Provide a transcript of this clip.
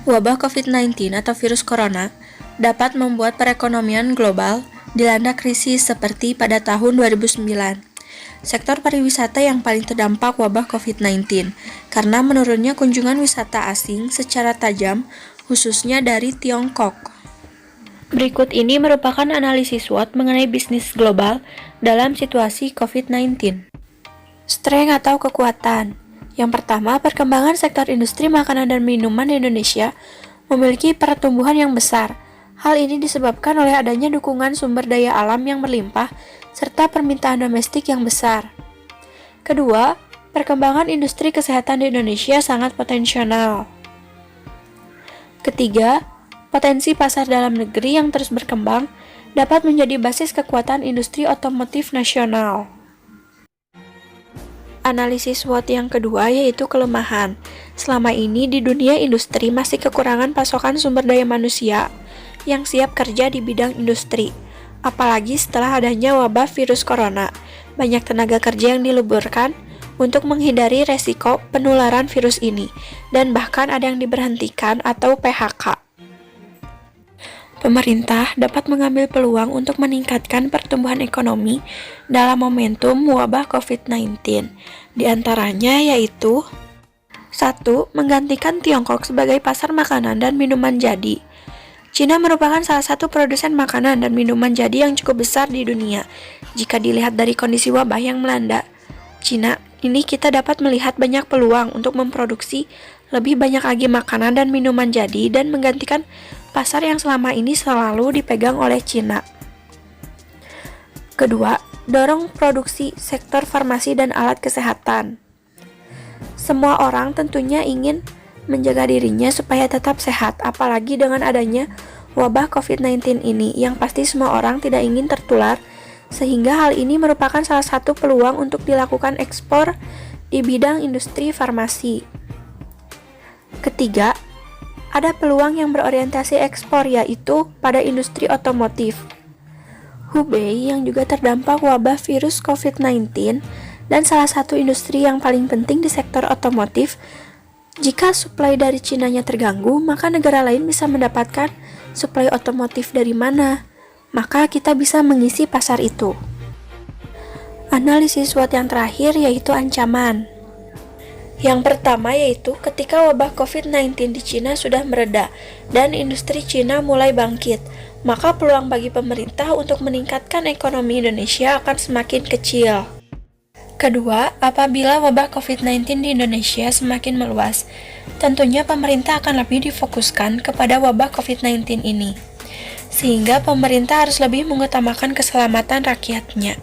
Wabah COVID-19 atau virus corona dapat membuat perekonomian global dilanda krisis seperti pada tahun 2009. Sektor pariwisata yang paling terdampak wabah COVID-19 karena menurunnya kunjungan wisata asing secara tajam, khususnya dari Tiongkok. Berikut ini merupakan analisis SWOT mengenai bisnis global dalam situasi COVID-19. Strength atau kekuatan. Yang pertama, perkembangan sektor industri makanan dan minuman di Indonesia memiliki pertumbuhan yang besar. Hal ini disebabkan oleh adanya dukungan sumber daya alam yang berlimpah serta permintaan domestik yang besar. Kedua, perkembangan industri kesehatan di Indonesia sangat potensial. Ketiga, potensi pasar dalam negeri yang terus berkembang dapat menjadi basis kekuatan industri otomotif nasional. Analisis SWOT yang kedua yaitu kelemahan. Selama ini di dunia industri masih kekurangan pasokan sumber daya manusia yang siap kerja di bidang industri. Apalagi setelah adanya wabah virus corona, banyak tenaga kerja yang diliburkan untuk menghindari resiko penularan virus ini, dan bahkan ada yang diberhentikan atau PHK. Pemerintah dapat mengambil peluang untuk meningkatkan pertumbuhan ekonomi dalam momentum wabah COVID-19. Di antaranya yaitu 1. Menggantikan Tiongkok sebagai pasar makanan dan minuman jadi. Cina merupakan salah satu produsen makanan dan minuman jadi yang cukup besar di dunia. Jika dilihat dari kondisi wabah yang melanda Cina, ini kita dapat melihat banyak peluang untuk memproduksi lebih banyak lagi makanan dan minuman jadi dan menggantikan pasar yang selama ini selalu dipegang oleh Cina. Kedua, dorong produksi sektor farmasi dan alat kesehatan. Semua orang tentunya ingin menjaga dirinya supaya tetap sehat, apalagi dengan adanya wabah COVID-19 ini, yang pasti semua orang tidak ingin tertular, sehingga hal ini merupakan salah satu peluang untuk dilakukan ekspor di bidang industri farmasi. Ketiga, ada peluang yang berorientasi ekspor yaitu pada industri otomotif. Hubei yang juga terdampak wabah virus COVID-19 dan salah satu industri yang paling penting di sektor otomotif. Jika suplai dari Cina-nya terganggu, maka negara lain bisa mendapatkan suplai otomotif dari mana? Maka kita bisa mengisi pasar itu. Analisis SWOT yang terakhir yaitu ancaman. Yang pertama yaitu ketika wabah COVID-19 di Cina sudah mereda dan industri Cina mulai bangkit, maka peluang bagi pemerintah untuk meningkatkan ekonomi Indonesia akan semakin kecil. Kedua, apabila wabah COVID-19 di Indonesia semakin meluas, tentunya pemerintah akan lebih difokuskan kepada wabah COVID-19 ini, sehingga pemerintah harus lebih mengutamakan keselamatan rakyatnya.